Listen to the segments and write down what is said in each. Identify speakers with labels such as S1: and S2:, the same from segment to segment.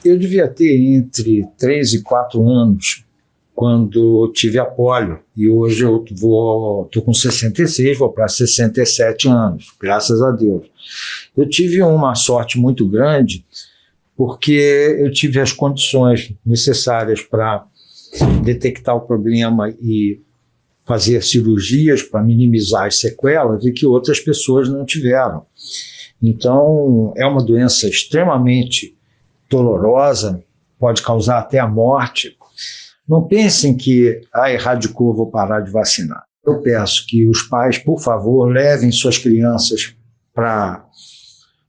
S1: Eu devia ter entre 3 e 4 anos quando eu tive a polio, e hoje eu estou com 66, vou para 67 anos, graças a Deus. Eu tive uma sorte muito grande, porque eu tive as condições necessárias para detectar o problema e fazer cirurgias para minimizar as sequelas, e que outras pessoas não tiveram. Então, é uma doença extremamente dolorosa, pode causar até a morte. Não pensem que, erradicou, vou parar de vacinar. Eu peço que os pais, por favor, levem suas crianças para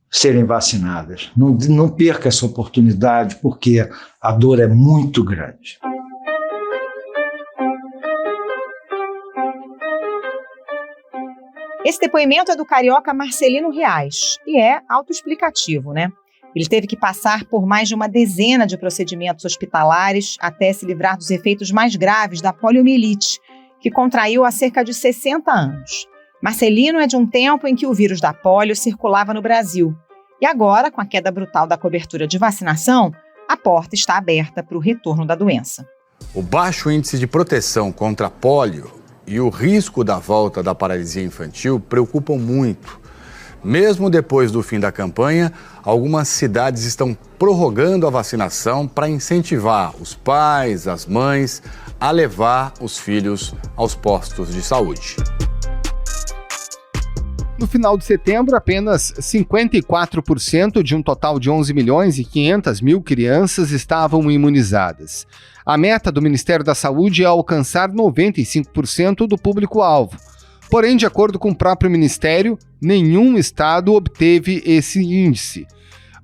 S1: serem vacinadas. Não perca essa oportunidade, porque a dor é muito grande.
S2: Esse depoimento é do carioca Marcelino Reais e é autoexplicativo, né? Ele teve que passar por mais de uma dezena de procedimentos hospitalares até se livrar dos efeitos mais graves da poliomielite, que contraiu há cerca de 60 anos. Marcelino é de um tempo em que o vírus da polio circulava no Brasil. E agora, com a queda brutal da cobertura de vacinação, a porta está aberta para o retorno da doença.
S3: O baixo índice de proteção contra a polio e o risco da volta da paralisia infantil preocupam muito. Mesmo depois do fim da campanha, algumas cidades estão prorrogando a vacinação para incentivar os pais, as mães, a levar os filhos aos postos de saúde.
S4: No final de setembro, apenas 54% de um total de 11 milhões e 500 mil crianças estavam imunizadas. A meta do Ministério da Saúde é alcançar 95% do público-alvo. Porém, de acordo com o próprio Ministério, nenhum estado obteve esse índice.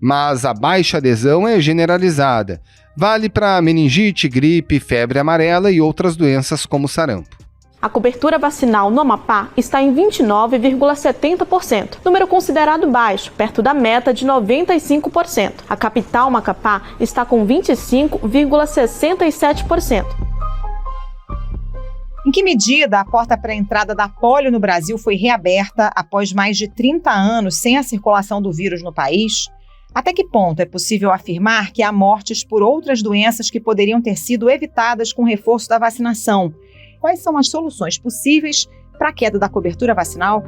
S4: Mas a baixa adesão é generalizada. Vale para meningite, gripe, febre amarela e outras doenças como sarampo.
S5: A cobertura vacinal no Amapá está em 29,70%, número considerado baixo, perto da meta de 95%. A capital, Macapá, está com 25,67%.
S2: Em que medida a porta para a entrada da polio no Brasil foi reaberta após mais de 30 anos sem a circulação do vírus no país? Até que ponto é possível afirmar que há mortes por outras doenças que poderiam ter sido evitadas com o reforço da vacinação? Quais são as soluções possíveis para a queda da cobertura vacinal?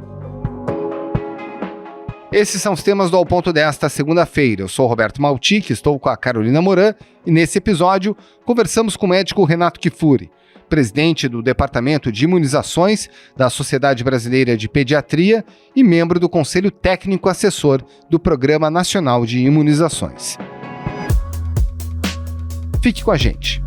S4: Esses são os temas do Ao Ponto desta segunda-feira. Eu sou Roberto Maltic, estou com a Carolina Moran e nesse episódio conversamos com o médico Renato Kifuri, presidente do Departamento de Imunizações da Sociedade Brasileira de Pediatria e membro do Conselho Técnico Assessor do Programa Nacional de Imunizações. Fique com a gente.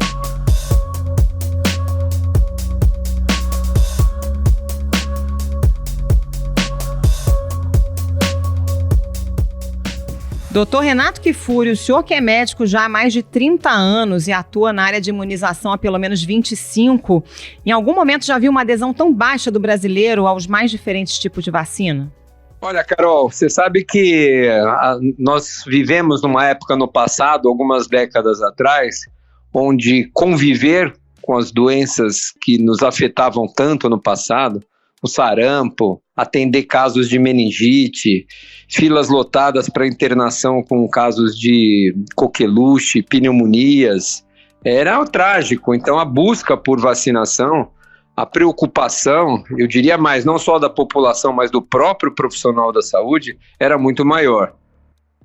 S2: Doutor Renato Kifuri, o senhor que é médico já há mais de 30 anos e atua na área de imunização há pelo menos 25, em algum momento já viu uma adesão tão baixa do brasileiro aos mais diferentes tipos de vacina?
S6: Olha, Carol, você sabe que nós vivemos numa época no passado, algumas décadas atrás, onde conviver com as doenças que nos afetavam tanto no passado, o sarampo, atender casos de meningite, filas lotadas para internação com casos de coqueluche, pneumonias, era trágico. Então a busca por vacinação, a preocupação, eu diria mais, não só da população, mas do próprio profissional da saúde, era muito maior.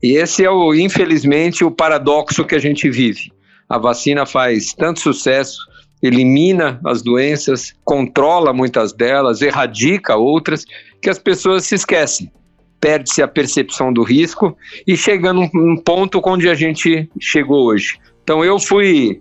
S6: E esse é, infelizmente, o paradoxo que a gente vive. A vacina faz tanto sucesso, elimina as doenças, controla muitas delas, erradica outras, que as pessoas se esquecem. Perde-se a percepção do risco e chega num ponto onde a gente chegou hoje. Então eu fui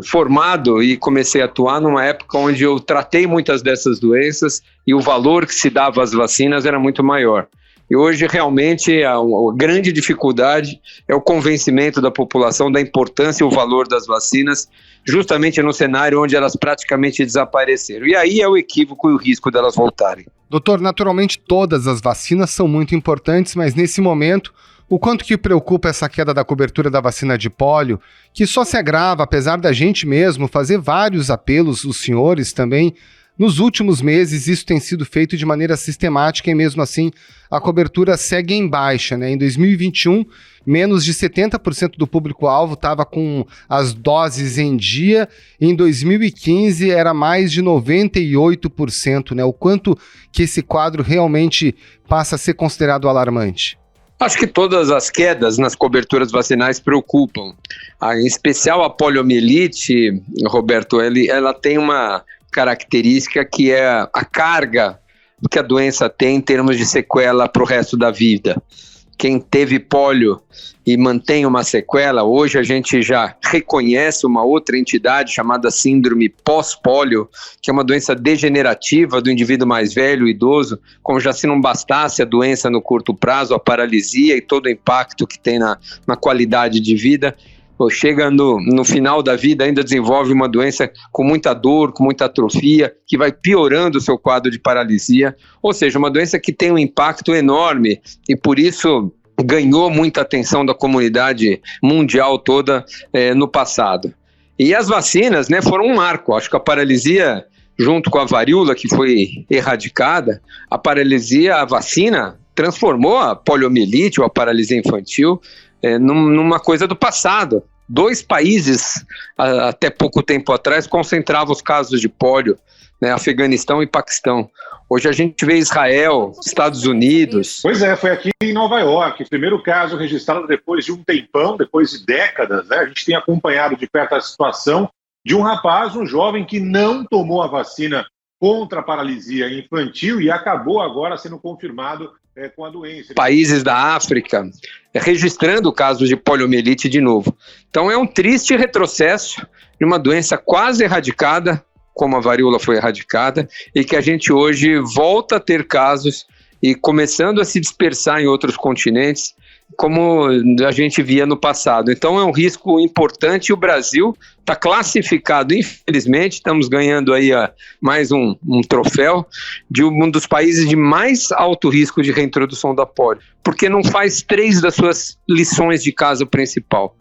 S6: formado e comecei a atuar numa época onde eu tratei muitas dessas doenças e o valor que se dava às vacinas era muito maior. E hoje, realmente, a grande dificuldade é o convencimento da população da importância e o valor das vacinas, justamente no cenário onde elas praticamente desapareceram. E aí é o equívoco e o risco delas voltarem.
S4: Doutor, naturalmente todas as vacinas são muito importantes, mas nesse momento, o quanto que preocupa essa queda da cobertura da vacina de pólio, que só se agrava, apesar da gente mesmo fazer vários apelos, os senhores também, Nos últimos meses, isso tem sido feito de maneira sistemática e, mesmo assim, a cobertura segue em baixa, né? Em 2021, menos de 70% do público-alvo estava com as doses em dia. Em 2015, era mais de 98%, né? O quanto que esse quadro realmente passa a ser considerado alarmante?
S6: Acho que todas as quedas nas coberturas vacinais preocupam. Em especial a poliomielite, Roberto, ela tem uma característica que é a carga que a doença tem em termos de sequela para o resto da vida. Quem teve pólio e mantém uma sequela, hoje a gente já reconhece uma outra entidade chamada síndrome pós-pólio, que é uma doença degenerativa do indivíduo mais velho, idoso, como já se não bastasse a doença no curto prazo, a paralisia e todo o impacto que tem na qualidade de vida. Chega no final da vida, ainda desenvolve uma doença com muita dor, com muita atrofia, que vai piorando o seu quadro de paralisia, ou seja, uma doença que tem um impacto enorme e por isso ganhou muita atenção da comunidade mundial toda no passado. E as vacinas, né, foram um marco. Acho que a paralisia, junto com a varíola que foi erradicada, a vacina transformou a poliomielite ou a paralisia infantil numa coisa do passado. 2 países, até pouco tempo atrás, concentravam os casos de pólio, né, Afeganistão e Paquistão. Hoje a gente vê Israel, Estados Unidos.
S7: Pois é, foi aqui em Nova York, primeiro caso registrado depois de um tempão, depois de décadas, né? A gente tem acompanhado de perto a situação de um rapaz, um jovem que não tomou a vacina contra a paralisia infantil e acabou agora sendo confirmado com a doença.
S6: Países da África registrando casos de poliomielite de novo. Então é um triste retrocesso de uma doença quase erradicada, como a varíola foi erradicada, e que a gente hoje volta a ter casos e começando a se dispersar em outros continentes, como a gente via no passado. Então é um risco importante e o Brasil está classificado, infelizmente, estamos ganhando aí mais um troféu de um dos países de mais alto risco de reintrodução da polio, porque não faz 3 das suas lições de casa principal: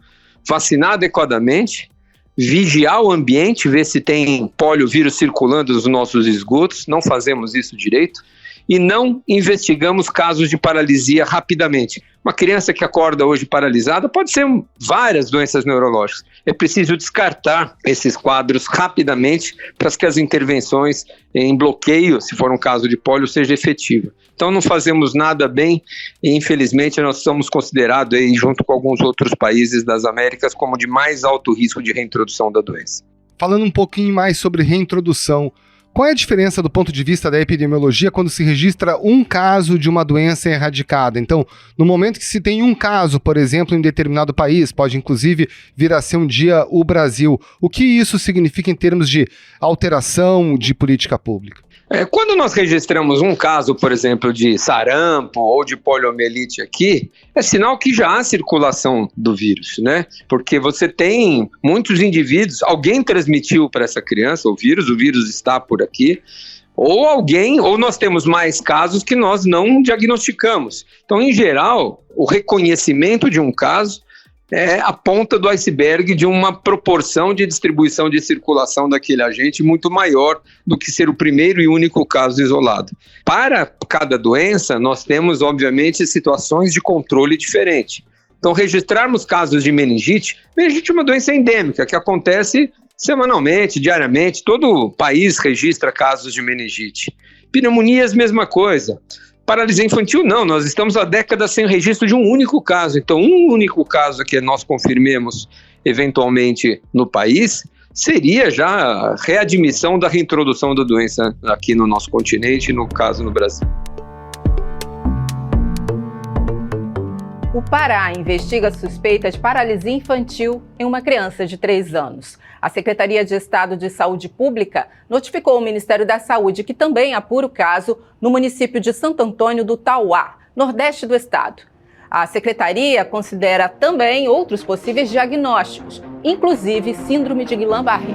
S6: vacinar adequadamente, vigiar o ambiente, ver se tem poliovírus circulando nos nossos esgotos, não fazemos isso direito, e não investigamos casos de paralisia rapidamente. Uma criança que acorda hoje paralisada pode ser várias doenças neurológicas. É preciso descartar esses quadros rapidamente para que as intervenções em bloqueio, se for um caso de pólio, seja efetiva. Então não fazemos nada bem e infelizmente nós somos considerados, aí, junto com alguns outros países das Américas, como de mais alto risco de reintrodução da doença.
S4: Falando um pouquinho mais sobre reintrodução, qual é a diferença do ponto de vista da epidemiologia quando se registra um caso de uma doença erradicada? Então, no momento que se tem um caso, por exemplo, em determinado país, pode inclusive vir a ser um dia o Brasil, o que isso significa em termos de alteração de política pública?
S6: Quando nós registramos um caso, por exemplo, de sarampo ou de poliomielite aqui, é sinal que já há circulação do vírus, né? Porque você tem muitos indivíduos, alguém transmitiu para essa criança o vírus está por aqui, ou nós temos mais casos que nós não diagnosticamos. Então, em geral, o reconhecimento de um caso é a ponta do iceberg de uma proporção de distribuição de circulação daquele agente muito maior do que ser o primeiro e único caso isolado. Para cada doença, nós temos, obviamente, situações de controle diferente. Então, registrarmos casos de meningite é uma doença endêmica que acontece semanalmente, diariamente, todo o país registra casos de meningite. Pneumonias, mesma coisa. Paralisia infantil, não, nós estamos há décadas sem registro de um único caso. Então, um único caso que nós confirmemos eventualmente no país seria já a readmissão da reintrodução da doença aqui no nosso continente, no caso no Brasil.
S8: O Pará investiga suspeita de paralisia infantil em uma criança de 3 anos. A Secretaria de Estado de Saúde Pública notificou o Ministério da Saúde que também apura o caso no município de Santo Antônio do Tauá, nordeste do estado. A Secretaria considera também outros possíveis diagnósticos, inclusive síndrome de Guillain-Barré.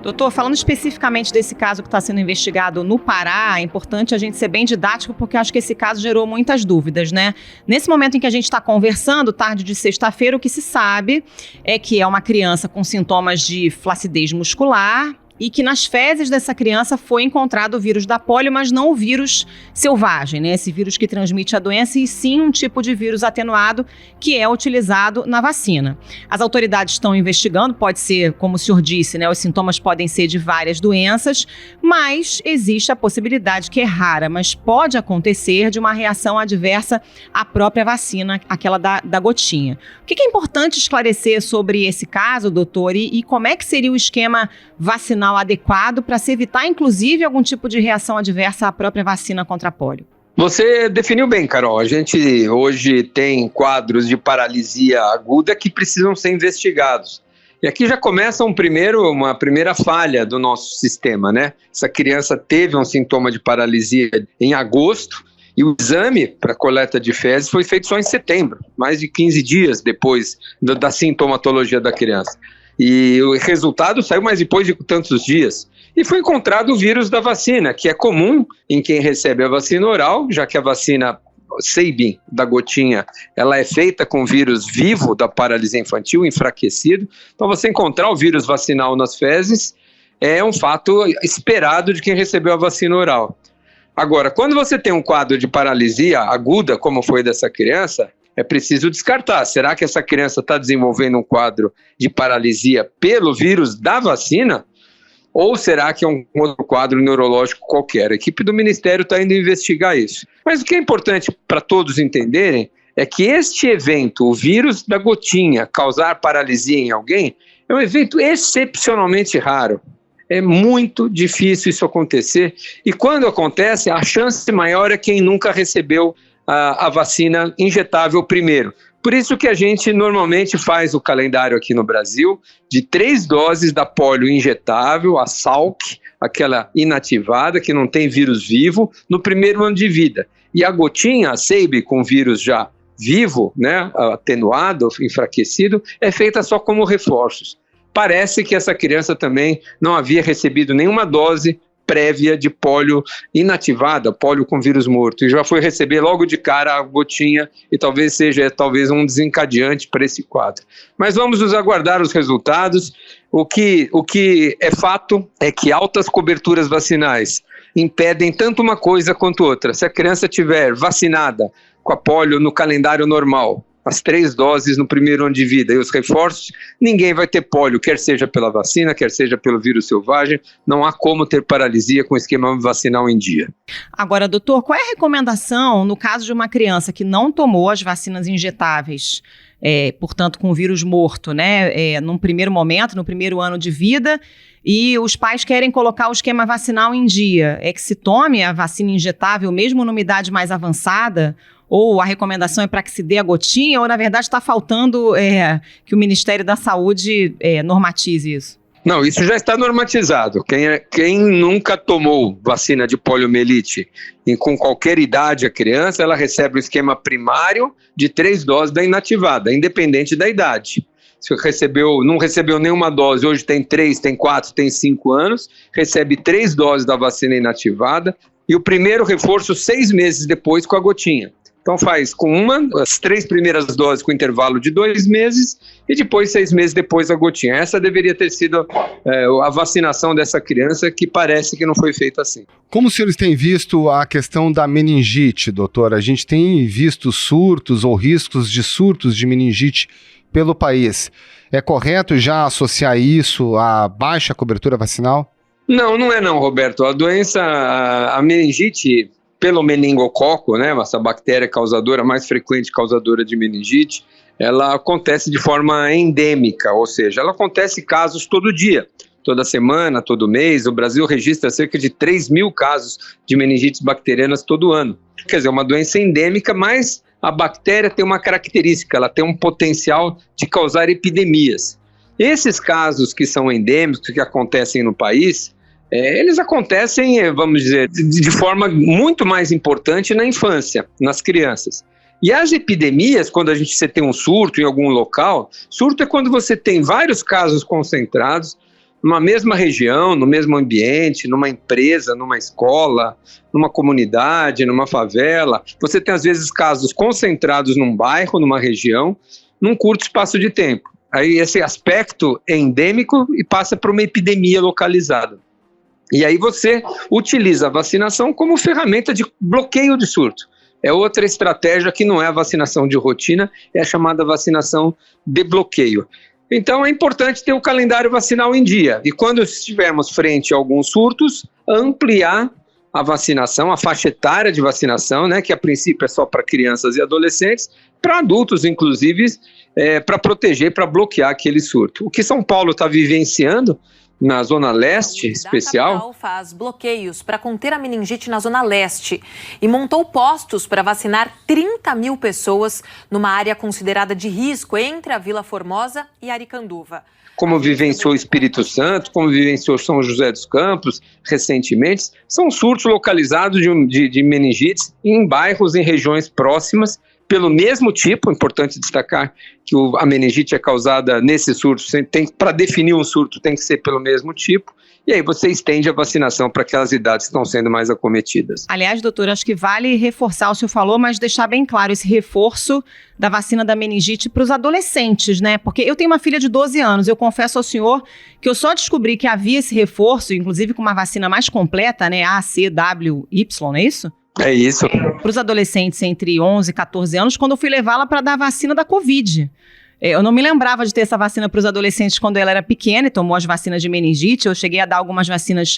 S2: Doutor, falando especificamente desse caso que está sendo investigado no Pará, é importante a gente ser bem didático, porque acho que esse caso gerou muitas dúvidas, né? Nesse momento em que a gente está conversando, tarde de sexta-feira, o que se sabe é que é uma criança com sintomas de flacidez muscular e que nas fezes dessa criança foi encontrado o vírus da polio, mas não o vírus selvagem, né? Esse vírus que transmite a doença, e sim um tipo de vírus atenuado que é utilizado na vacina. As autoridades estão investigando, pode ser, como o senhor disse, né? Os sintomas podem ser de várias doenças, mas existe a possibilidade, que é rara, mas pode acontecer, de uma reação adversa à própria vacina, aquela da gotinha. O que é importante esclarecer sobre esse caso, doutor, e como é que seria o esquema vacinal adequado para se evitar, inclusive, algum tipo de reação adversa à própria vacina contra a polio?
S6: Você definiu bem, Carol. A gente hoje tem quadros de paralisia aguda que precisam ser investigados. E aqui já começa uma primeira falha do nosso sistema, né? Essa criança teve um sintoma de paralisia em agosto e o exame para coleta de fezes foi feito só em setembro, mais de 15 dias depois da sintomatologia da criança. E o resultado saiu mais depois de tantos dias. E foi encontrado o vírus da vacina, que é comum em quem recebe a vacina oral, já que a vacina Sabin, da gotinha, ela é feita com vírus vivo da paralisia infantil, enfraquecido. Então, você encontrar o vírus vacinal nas fezes é um fato esperado de quem recebeu a vacina oral. Agora, quando você tem um quadro de paralisia aguda, como foi dessa criança, é preciso descartar. Será que essa criança está desenvolvendo um quadro de paralisia pelo vírus da vacina? Ou será que é um outro quadro neurológico qualquer? A equipe do Ministério está indo investigar isso. Mas o que é importante para todos entenderem é que este evento, o vírus da gotinha, causar paralisia em alguém, é um evento excepcionalmente raro. É muito difícil isso acontecer. E quando acontece, a chance maior é quem nunca recebeu a vacina injetável primeiro. Por isso que a gente normalmente faz o calendário aqui no Brasil de 3 doses da polio injetável, a Salk, aquela inativada, que não tem vírus vivo, no primeiro ano de vida. E a gotinha, a Sabin, com vírus já vivo, né, atenuado, enfraquecido, é feita só como reforços. Parece que essa criança também não havia recebido nenhuma dose prévia de polio inativada, polio com vírus morto, e já foi receber logo de cara a gotinha, e talvez seja um desencadeante para esse quadro. Mas vamos nos aguardar os resultados. O que é fato é que altas coberturas vacinais impedem tanto uma coisa quanto outra. Se a criança estiver vacinada com a polio no calendário normal, as 3 doses no primeiro ano de vida e os reforços, ninguém vai ter polio, quer seja pela vacina, quer seja pelo vírus selvagem. Não há como ter paralisia com o esquema vacinal em dia.
S2: Agora, doutor, qual é a recomendação no caso de uma criança que não tomou as vacinas injetáveis, portanto com o vírus morto, né, num primeiro momento, no primeiro ano de vida, e os pais querem colocar o esquema vacinal em dia? É que se tome a vacina injetável mesmo numa idade mais avançada? Ou a recomendação é para que se dê a gotinha, ou na verdade está faltando que o Ministério da Saúde normatize isso?
S6: Não, isso já está normatizado. Quem nunca tomou vacina de poliomielite e com qualquer idade a criança, ela recebe o esquema primário de 3 doses da inativada, independente da idade. Se não recebeu nenhuma dose, hoje tem 3, tem 4, tem 5 anos, recebe 3 doses da vacina inativada e o primeiro reforço 6 meses depois com a gotinha. Então faz com as 3 primeiras doses com intervalo de 2 meses e depois 6 meses depois a gotinha. Essa deveria ter sido a vacinação dessa criança, que parece que não foi feita assim.
S4: Como os senhores têm visto a questão da meningite, doutor? A gente tem visto surtos ou riscos de surtos de meningite pelo país. É correto já associar isso à baixa cobertura vacinal?
S6: Não é não, Roberto. A doença, a meningite pelo meningococo, né, essa bactéria causadora, mais frequente causadora de meningite, ela acontece de forma endêmica, ou seja, ela acontece casos todo dia, toda semana, todo mês. O Brasil registra cerca de 3.000 casos de meningites bacterianas todo ano. Quer dizer, é uma doença endêmica, mas a bactéria tem uma característica, ela tem um potencial de causar epidemias. Esses casos que são endêmicos, que acontecem no país, eles acontecem, vamos dizer, de forma muito mais importante na infância, nas crianças. E as epidemias, quando você tem um surto em algum local, surto é quando você tem vários casos concentrados numa mesma região, no mesmo ambiente, numa empresa, numa escola, numa comunidade, numa favela. Você tem, às vezes, casos concentrados num bairro, numa região, num curto espaço de tempo. Aí esse aspecto é endêmico e passa para uma epidemia localizada. E aí você utiliza a vacinação como ferramenta de bloqueio de surto. É outra estratégia que não é a vacinação de rotina, é a chamada vacinação de bloqueio. Então é importante ter o calendário vacinal em dia. E quando estivermos frente a alguns surtos, ampliar a vacinação, a faixa etária de vacinação, né, que a princípio é só para crianças e adolescentes, para adultos, inclusive, para proteger, para bloquear aquele surto. O que São Paulo está vivenciando na Zona Leste, especial...
S9: A capital faz bloqueios para conter a meningite na Zona Leste e montou postos para vacinar 30 mil pessoas numa área considerada de risco entre a Vila Formosa e Aricanduva.
S6: Como vivenciou o Espírito Santo, como vivenciou São José dos Campos recentemente, são surtos localizados de meningites em bairros, em regiões próximas, pelo mesmo tipo. Importante destacar que a meningite é causada nesse surto, para definir um surto tem que ser pelo mesmo tipo, e aí você estende a vacinação para aquelas idades que estão sendo mais acometidas.
S2: Aliás, doutor, acho que vale reforçar, o senhor falou, mas deixar bem claro esse reforço da vacina da meningite para os adolescentes, né? Porque eu tenho uma filha de 12 anos, eu confesso ao senhor que eu só descobri que havia esse reforço, inclusive com uma vacina mais completa, né? A, C, W, Y, não é isso?
S6: É isso.
S2: Para os adolescentes entre 11 e 14 anos, quando eu fui levá-la para dar a vacina da Covid. Eu não me lembrava de ter essa vacina para os adolescentes quando ela era pequena e tomou as vacinas de meningite. Eu cheguei a dar algumas vacinas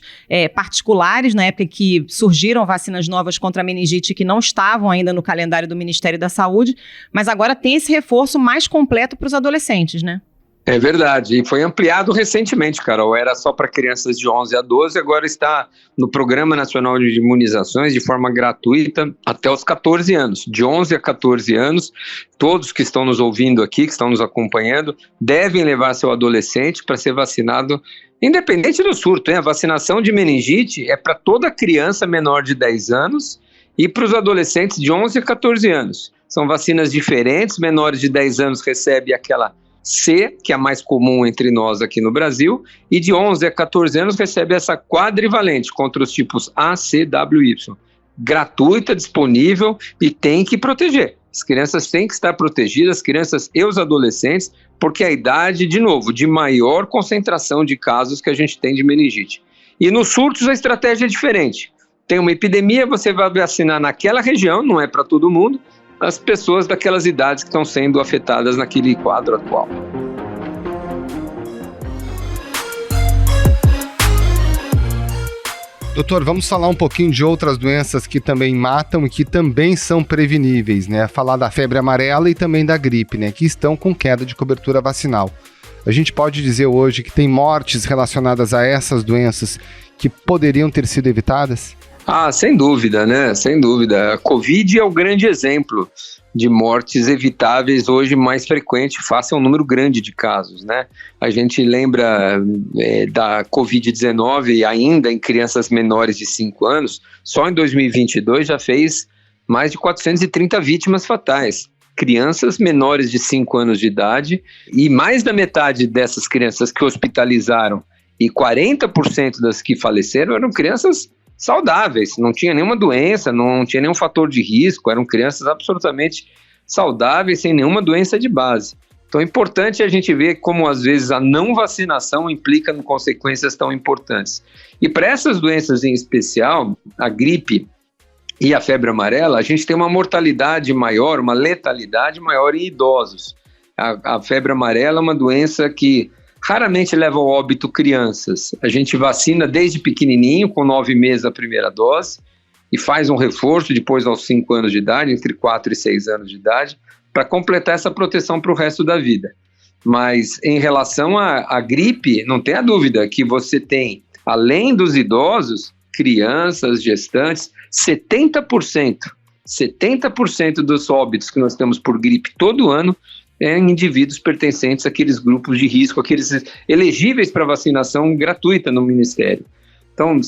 S2: particulares na época que surgiram vacinas novas contra a meningite que não estavam ainda no calendário do Ministério da Saúde, mas agora tem esse reforço mais completo para os adolescentes, né?
S6: É verdade, e foi ampliado recentemente, Carol, era só para crianças de 11 a 12, agora está no Programa Nacional de Imunizações de forma gratuita até os 14 anos, de 11 a 14 anos, todos que estão nos ouvindo aqui, que estão nos acompanhando, devem levar seu adolescente para ser vacinado, independente do surto, hein? A vacinação de meningite é para toda criança menor de 10 anos e para os adolescentes de 11 a 14 anos, são vacinas diferentes, menores de 10 anos recebem aquela C, que é a mais comum entre nós aqui no Brasil, e de 11 a 14 anos recebe essa quadrivalente contra os tipos A, C, W e Y. Gratuita, disponível e tem que proteger. As crianças têm que estar protegidas, as crianças e os adolescentes, porque é a idade, de novo, de maior concentração de casos que a gente tem de meningite. E nos surtos a estratégia é diferente. Tem uma epidemia, você vai vacinar naquela região, não é para todo mundo, as pessoas daquelas idades que estão sendo afetadas naquele quadro atual.
S4: Doutor, vamos falar um pouquinho de outras doenças que também matam e que também são preveníveis, né? Falar da febre amarela e também da gripe, né? Que estão com queda de cobertura vacinal. A gente pode dizer hoje que tem mortes relacionadas a essas doenças que poderiam ter sido evitadas?
S6: Ah, sem dúvida, né? Sem dúvida. A Covid é o grande exemplo de mortes evitáveis hoje mais frequente, face a um número grande de casos, né? A gente lembra da Covid-19 ainda em crianças menores de 5 anos, só em 2022 já fez mais de 430 vítimas fatais. Crianças menores de 5 anos de idade, e mais da metade dessas crianças que hospitalizaram e 40% das que faleceram eram crianças saudáveis, não tinha nenhuma doença, não tinha nenhum fator de risco, eram crianças absolutamente saudáveis, sem nenhuma doença de base. Então é importante a gente ver como às vezes a não vacinação implica em consequências tão importantes. E para essas doenças em especial, a gripe e a febre amarela, a gente tem uma mortalidade maior, uma letalidade maior em idosos. A febre amarela é uma doença que raramente leva ao óbito crianças. A gente vacina desde pequenininho, com 9 meses a primeira dose, e faz um reforço depois aos 5 anos de idade, entre 4 e 6 anos de idade, para completar essa proteção para o resto da vida. Mas em relação à gripe, não tenha dúvida que você tem, além dos idosos, crianças, gestantes, 70% dos óbitos que nós temos por gripe todo ano em indivíduos pertencentes àqueles grupos de risco, aqueles elegíveis para vacinação gratuita no Ministério. Então,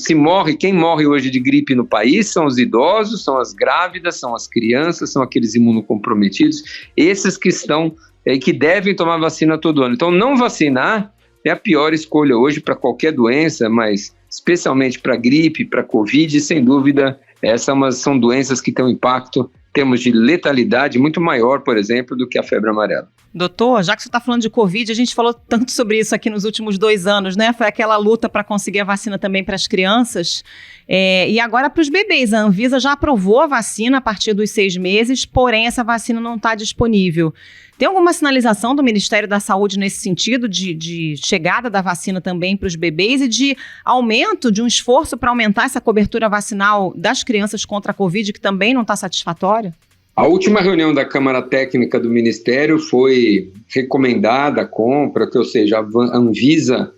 S6: quem morre hoje de gripe no país são os idosos, são as grávidas, são as crianças, são aqueles imunocomprometidos, esses que devem tomar vacina todo ano. Então, não vacinar é a pior escolha hoje para qualquer doença, mas especialmente para gripe, para Covid, sem dúvida, essas são doenças que têm um impacto em termos de letalidade muito maior, por exemplo, do que a febre amarela.
S2: Doutor, já que você está falando de Covid, a gente falou tanto sobre isso aqui nos últimos 2 anos, né? Foi aquela luta para conseguir a vacina também para as crianças. E agora para os bebês. A Anvisa já aprovou a vacina a partir dos 6 meses, porém essa vacina não está disponível. Tem alguma sinalização do Ministério da Saúde nesse sentido, de chegada da vacina também para os bebês e de aumento, de um esforço para aumentar essa cobertura vacinal das crianças contra a Covid, que também não está satisfatória?
S6: A última reunião da Câmara Técnica do Ministério foi recomendada a compra, ou seja, a Anvisa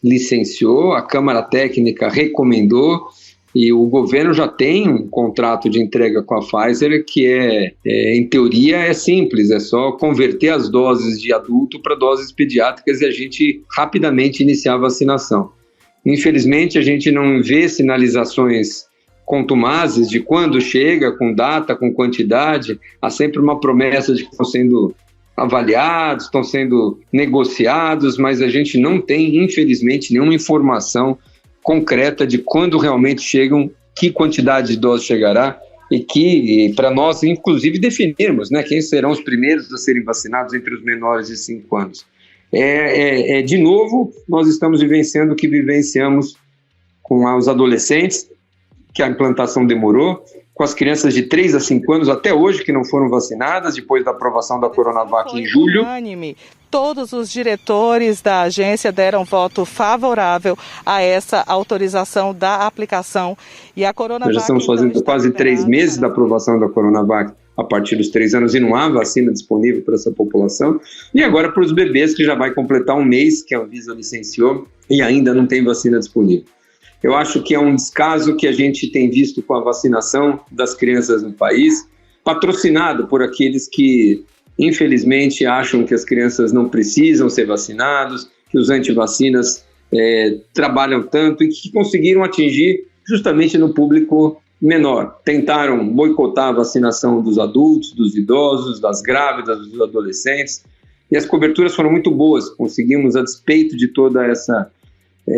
S6: licenciou, a Câmara Técnica recomendou, e o governo já tem um contrato de entrega com a Pfizer que em teoria, é simples, é só converter as doses de adulto para doses pediátricas e a gente rapidamente iniciar a vacinação. Infelizmente, a gente não vê sinalizações contumazes de quando chega, com data, com quantidade. Há sempre uma promessa de que estão sendo avaliados, estão sendo negociados, mas a gente não tem, infelizmente, nenhuma informação concreta de quando realmente chegam, que quantidade de doses chegará e para nós, inclusive, definirmos, né, quem serão os primeiros a serem vacinados entre os menores de 5 anos. De novo, nós estamos vivenciando o que vivenciamos com os adolescentes, que a implantação demorou, com as crianças de 3 a 5 anos até hoje que não foram vacinadas, depois da aprovação da Coronavac em julho.
S10: Unânime. Todos os diretores da agência deram voto favorável a essa autorização da aplicação. E a Coronavac,
S6: nós já estamos fazendo quase 3 meses da aprovação da Coronavac a partir dos 3 anos e não há vacina disponível para essa população. E agora para os bebês, que já vai completar 1 mês que a Anvisa licenciou e ainda não tem vacina disponível. Eu acho que é um descaso que a gente tem visto com a vacinação das crianças no país, patrocinado por aqueles que, infelizmente, acham que as crianças não precisam ser vacinadas, que os antivacinas trabalham tanto e que conseguiram atingir justamente no público menor. Tentaram boicotar a vacinação dos adultos, dos idosos, das grávidas, dos adolescentes, e as coberturas foram muito boas. Conseguimos, a despeito de toda essa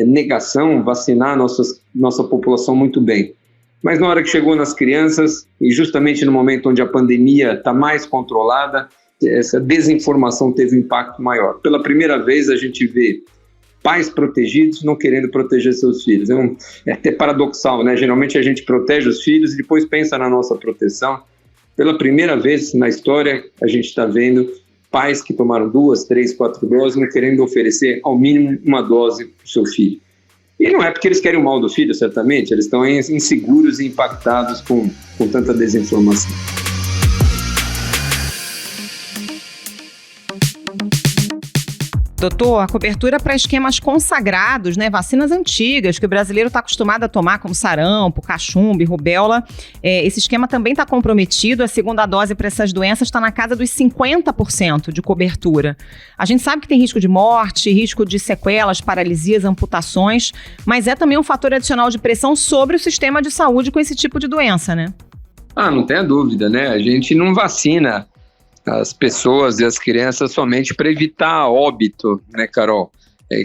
S6: negação, vacinar nossa população muito bem. Mas na hora que chegou nas crianças, e justamente no momento onde a pandemia está mais controlada, essa desinformação teve um impacto maior. Pela primeira vez a gente vê pais protegidos não querendo proteger seus filhos. É até paradoxal, né? Geralmente a gente protege os filhos e depois pensa na nossa proteção. Pela primeira vez na história a gente está vendo pais que tomaram 2, 3, 4 doses, não querendo oferecer ao mínimo uma dose para o seu filho. E não é porque eles querem o mal do filho, certamente, eles estão inseguros e impactados com tanta desinformação.
S2: Doutor, a cobertura para esquemas consagrados, né, vacinas antigas que o brasileiro está acostumado a tomar, como sarampo, cachumba e rubéola, esse esquema também está comprometido. A segunda dose para essas doenças está na casa dos 50% de cobertura. A gente sabe que tem risco de morte, risco de sequelas, paralisias, amputações, mas é também um fator adicional de pressão sobre o sistema de saúde com esse tipo de doença, né?
S6: Não tenha dúvida, né? A gente não vacina as pessoas e as crianças somente para evitar óbito, né, Carol?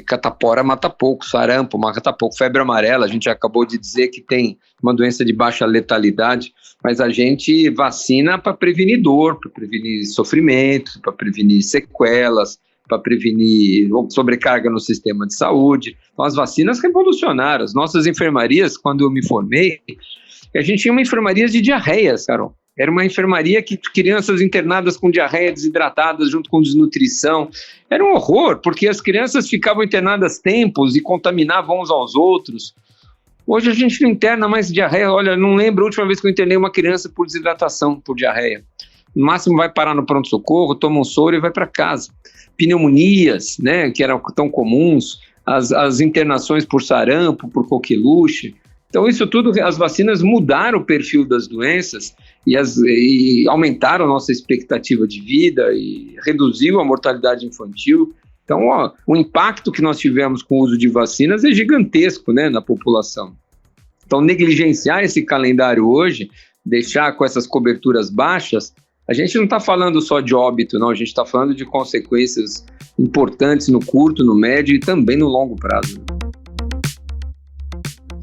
S6: Catapora mata pouco, sarampo mata pouco, febre amarela, a gente já acabou de dizer que tem uma doença de baixa letalidade, mas a gente vacina para prevenir dor, para prevenir sofrimento, para prevenir sequelas, para prevenir sobrecarga no sistema de saúde. Então, as vacinas revolucionaram. As nossas enfermarias, quando eu me formei, a gente tinha uma enfermaria de diarreias, Carol. Era uma enfermaria que crianças internadas com diarreia, desidratadas, junto com desnutrição. Era um horror, porque as crianças ficavam internadas tempos e contaminavam uns aos outros. Hoje a gente não interna mais diarreia. Olha, não lembro a última vez que eu internei uma criança por desidratação, por diarreia. No máximo vai parar no pronto-socorro, toma um soro e vai para casa. Pneumonias, né, que eram tão comuns, as internações por sarampo, por coqueluche. Então, isso tudo, as vacinas mudaram o perfil das doenças e aumentaram a nossa expectativa de vida e reduziu a mortalidade infantil. Então, o impacto que nós tivemos com o uso de vacinas é gigantesco, né, na população. Então, negligenciar esse calendário hoje, deixar com essas coberturas baixas, a gente não está falando só de óbito, não, a gente está falando de consequências importantes no curto, no médio e também no longo prazo.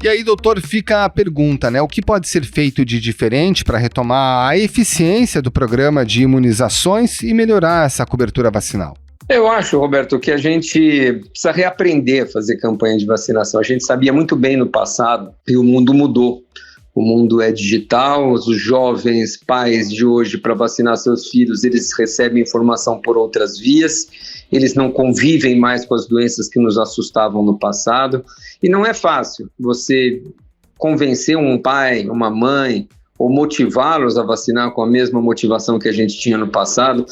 S4: E aí, doutor, fica a pergunta, né? O que pode ser feito de diferente para retomar a eficiência do programa de imunizações e melhorar essa cobertura vacinal?
S6: Eu acho, Roberto, que a gente precisa reaprender a fazer campanha de vacinação. A gente sabia muito bem no passado e o mundo mudou. O mundo é digital, os jovens pais de hoje, para vacinar seus filhos, eles recebem informação por outras vias, eles não convivem mais com as doenças que nos assustavam no passado. E não é fácil você convencer um pai, uma mãe, ou motivá-los a vacinar com a mesma motivação que a gente tinha no passado,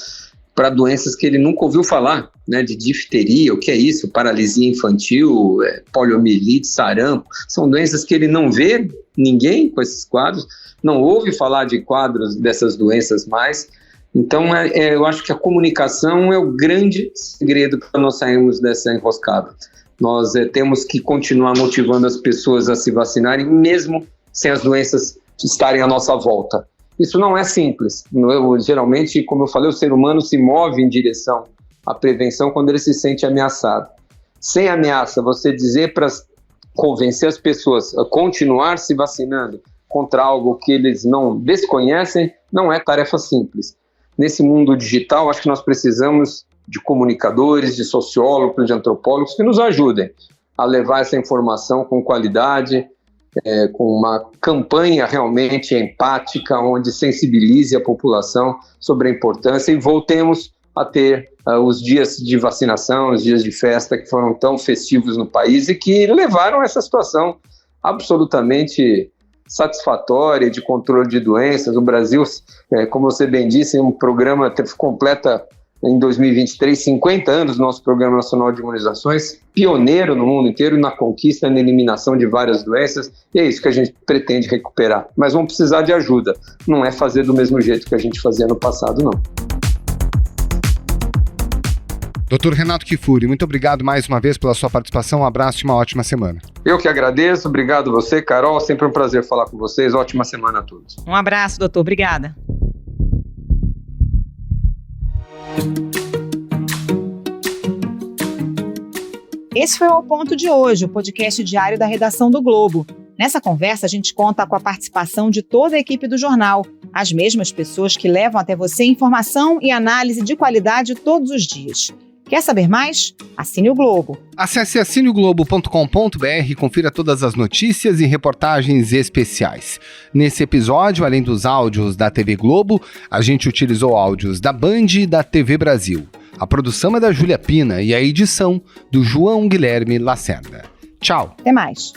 S6: para doenças que ele nunca ouviu falar, né, de difteria, o que é isso, paralisia infantil, poliomielite, sarampo, são doenças que ele não vê ninguém com esses quadros, não ouve falar de quadros dessas doenças mais. Então eu acho que a comunicação é o grande segredo para nós sairmos dessa enroscada. Nós temos que continuar motivando as pessoas a se vacinarem, mesmo sem as doenças estarem à nossa volta. Isso não é simples. Geralmente, como eu falei, o ser humano se move em direção à prevenção quando ele se sente ameaçado. Sem ameaça, você dizer para convencer as pessoas a continuar se vacinando contra algo que eles não desconhecem, não é tarefa simples. Nesse mundo digital, acho que nós precisamos de comunicadores, de sociólogos, de antropólogos que nos ajudem a levar essa informação com qualidade, com uma campanha realmente empática, onde sensibilize a população sobre a importância e voltemos a ter os dias de vacinação, os dias de festa que foram tão festivos no país e que levaram a essa situação absolutamente satisfatória de controle de doenças. O Brasil, como você bem disse, um programa completa em 2023, 50 anos do nosso Programa Nacional de Imunizações, pioneiro no mundo inteiro na conquista e na eliminação de várias doenças, e é isso que a gente pretende recuperar. Mas vamos precisar de ajuda, não é fazer do mesmo jeito que a gente fazia no passado, não.
S4: Dr. Renato Kifuri, muito obrigado mais uma vez pela sua participação, um abraço e uma ótima semana.
S6: Eu que agradeço, obrigado você, Carol, sempre um prazer falar com vocês, ótima semana a todos.
S2: Um abraço, doutor, obrigada. Esse foi o Ao Ponto de hoje, o podcast diário da redação do Globo. Nessa conversa, a gente conta com a participação de toda a equipe do jornal, as mesmas pessoas que levam até você informação e análise de qualidade todos os dias. Quer saber mais? Assine o Globo.
S4: Acesse assineoglobo.com.br e confira todas as notícias e reportagens especiais. Nesse episódio, além dos áudios da TV Globo, a gente utilizou áudios da Band e da TV Brasil. A produção é da Júlia Pina e a edição do João Guilherme Lacerda. Tchau.
S2: Até mais.